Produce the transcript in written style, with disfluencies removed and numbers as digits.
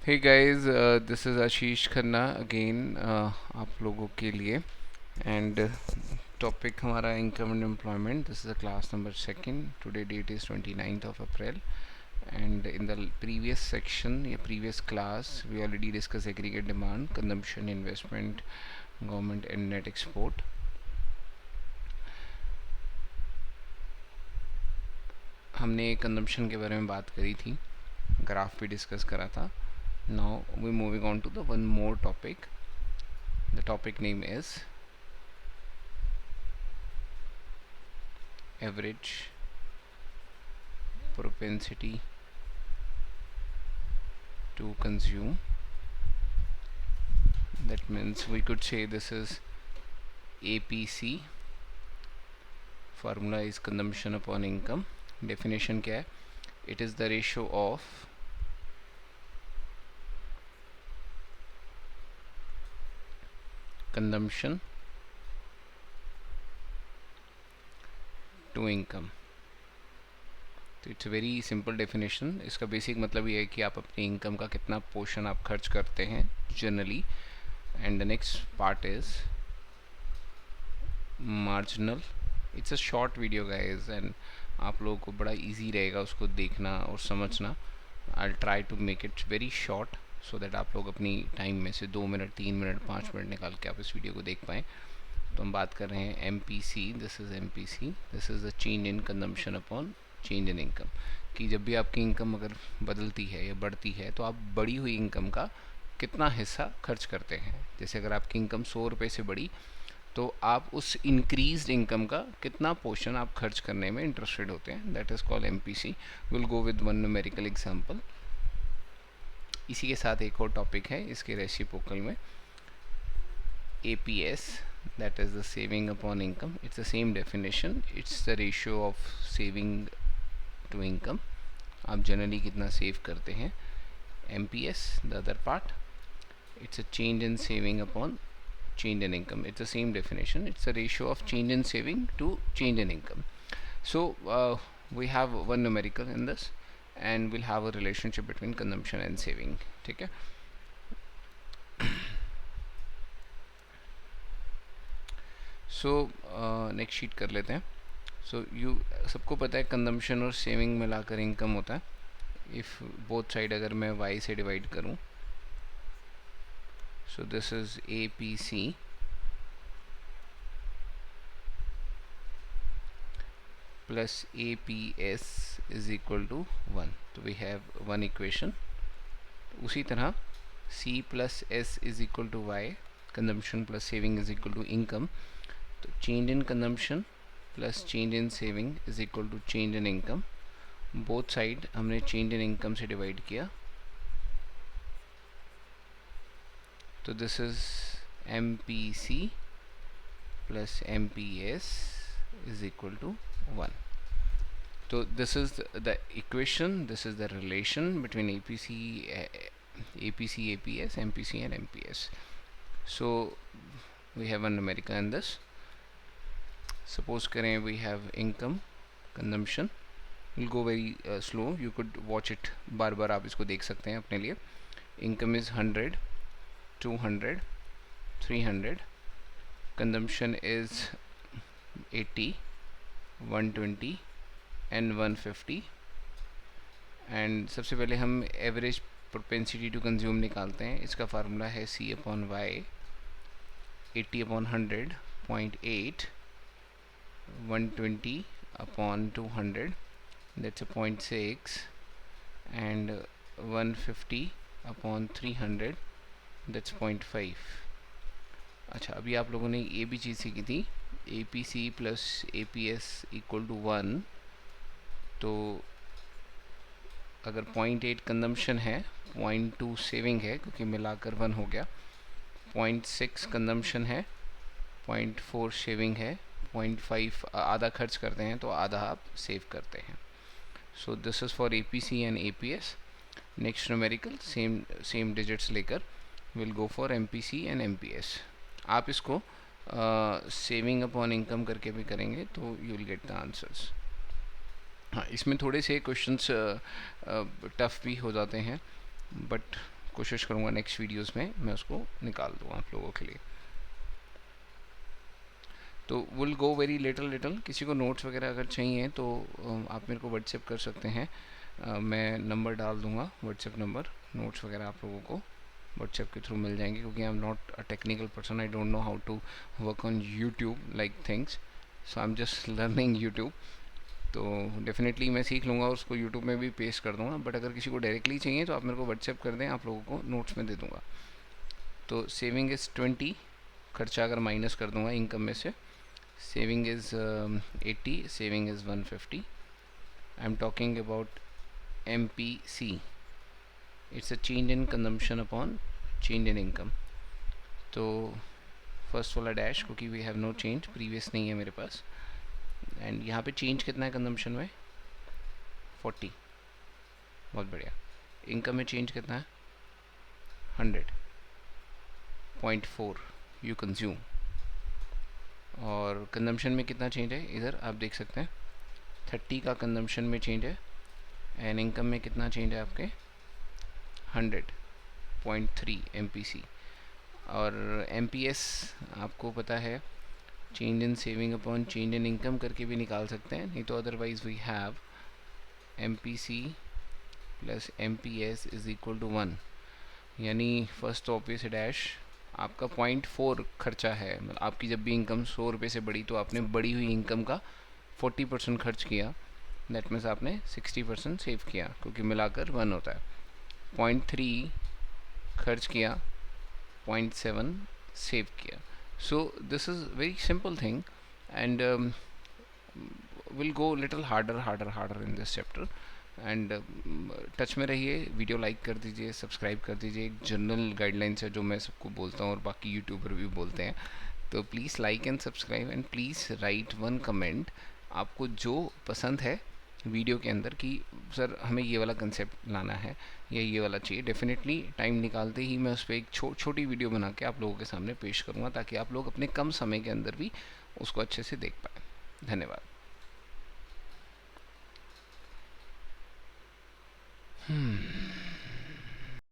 Hey guys, this is Ashish Khanna again आप लोगों के लिए। एंड टॉपिक हमारा income and employment. This is a class number second. Today date is 29th of April, and in the previous section या previous class we already discussed aggregate demand, consumption, investment, government and net export. हमने consumption के बारे में बात करी थी, graph भी discuss करा था. Now we moving on to the one more topic. The topic name is average propensity to consume. That means we could say this is APC. Formula is consumption upon income. Definition क्या है? It is the ratio of consumption to income. तो it's very simple definition. इसका basic मतलब ये है कि आप अपनी इनकम का कितना पोर्शन आप खर्च करते हैं generally. And the next part is marginal. It's a short video guys, and आप लोगों को बड़ा इजी रहेगा उसको देखना और समझना. I try to make it very short so that आप लोग अपनी टाइम में से 2 मिनट 3 मिनट 5 मिनट निकाल के आप इस वीडियो को देख पाएँ. तो हम बात कर रहे हैं M P C. This is M P C. This is the change in consumption upon change in income. कि जब भी आपकी इनकम अगर बदलती है या बढ़ती है तो आप बढ़ी हुई इनकम का कितना हिस्सा खर्च करते हैं. जैसे अगर आपकी इनकम 100 रुपये से बढ़ी तो आप उस इंक्रीज्ड इनकम का कितना पोर्शन आप खर्च करने में इंटरेस्टेड होते हैं. That is called M P C. Will go with one numerical example. इसी के साथ एक और टॉपिक है इसके रेसिप्रोकल में, APS, that is the saving upon income. It's the same definition. It's the ratio of saving to income. आप generally कितना सेव करते हैं. MPS, the other part, it's a change in saving upon change in income. It's the same definition. It's a ratio of change in saving to change in income. So we have one numerical in this, and we'll have a relationship between consumption and saving. ठीक है. So next sheet कर लेते हैं. सो सबको पता है consumption और saving मिलाकर इनकम होता है. इफ़ बोथ साइड अगर मैं y से डिवाइड करूं, so this is APC plus APS is equal to 1. तो वी हैव वन इक्वेशन. उसी तरह C plus S is equal to y, consumption plus saving is equal to income. तो change in consumption plus change in saving is equal to change in income. Both side हमने change in income से divide किया. तो this is MPC plus MPS is equal to 1. तो this is the equation, this is the relation between APC, APS, MPC and MPS. So we have a numerical in this. Suppose करें we have income, consumption. Will go very slow. You could watch it, बार बार आप इसको देख सकते हैं अपने लिए. Income is 100, 200, 300. Consumption is 80, 120 and 150. And सबसे पहले हम एवरेज प्रोपेंसिटी टू कंज्यूम निकालते हैं. इसका फार्मूला है C upon Y. 80 upon 100, 0.8. 120 upon 200, that's a 0.6, and 150 upon 300, that's 0.5. अच्छा, अभी आप लोगों ने ये भी चीज़ सीखी थी, APC plus APS equal to 1. तो अगर 0.8 कंजम्पशन है, 0.2 सेविंग है क्योंकि मिलाकर 1 हो गया, 0.6 कंजम्पशन है, 0.4 सेविंग है, 0.5 आधा खर्च करते हैं तो आधा आप सेव करते हैं. So this is for APC and APS. Next numerical same digits लेकर will go for MPC and MPS. आप इसको सेविंग अपॉन इनकम करके भी करेंगे तो you will get the answers. हाँ, इसमें थोड़े से क्वेश्चंस टफ भी हो जाते हैं, बट कोशिश करूँगा नेक्स्ट वीडियोस में मैं उसको निकाल दूँ आप लोगों के लिए। तो विल गो वेरी लिटल। किसी को नोट्स वगैरह अगर चाहिए तो आप मेरे को व्हाट्सएप कर सकते हैं। मैं नंबर डाल दूँगा, व्हाट्सएप नंबर, नोट्स वगैरह आप लोगों को व्हाट्सएप के थ्रू मिल जाएंगे, क्योंकि I am not a technical person, I don't know how to work on YouTube like things, so I am just learning YouTube. तो डेफिनेटली मैं सीख लूँगा, उसको यूट्यूब में भी पेस्ट कर दूँगा, बट अगर किसी को डायरेक्टली चाहिए तो आप मेरे को व्हाट्सएप कर दें, आप लोगों को नोट्स में दे दूँगा। तो सेविंग इज़ 20, खर्चा अगर माइनस कर दूँगा इनकम में से, saving is 80, saving is 150. I'm talking about MPC. It's a change in consumption upon change in income. तो फर्स्ट वाला डैश, क्योंकि we have no change, previous नहीं है मेरे पास, एंड यहाँ पे चेंज कितना है कंजम्पशन में, 40, बहुत बढ़िया। इनकम में चेंज कितना है, 100.4 यू कंज्यूम, और कंजम्पशन में कितना चेंज है, इधर आप देख सकते हैं 30 का कंजम्पशन में चेंज है, एंड इनकम में कितना चेंज है आपके, 100.3 MPC। और MPS आपको पता है change in saving upon change in income करके भी निकाल सकते हैं, नहीं तो otherwise we have MPC plus MPS is equal to 1, यानी फर्स्ट ऑब्वियस डैश आपका 0.4 खर्चा है। मतलब आपकी जब भी इनकम 100 रुपये से बढ़ी तो आपने बढ़ी हुई इनकम का 40% खर्च किया, दैट मीन्स आपने 60% सेव किया, क्योंकि मिलाकर 1 होता है। 0.3 खर्च किया, 0.7 सेव किया। सो this is very simple thing, and will go little harder in this chapter. And touch में रहिए, वीडियो लाइक कर दीजिए, सब्सक्राइब कर दीजिए। एक जनरल गाइडलाइंस है जो मैं सबको बोलता हूँ और बाकी यूट्यूबर भी बोलते हैं, तो please like and subscribe, and please write one comment आपको जो पसंद है वीडियो के अंदर, कि सर हमें ये वाला कंसेप्ट लाना है या ये वाला चाहिए। डेफिनेटली टाइम निकालते ही मैं उस पर एक छोटी वीडियो बना के आप लोगों के सामने पेश करूँगा, ताकि आप लोग अपने कम समय के अंदर भी उसको अच्छे से देख पाएँ। धन्यवाद।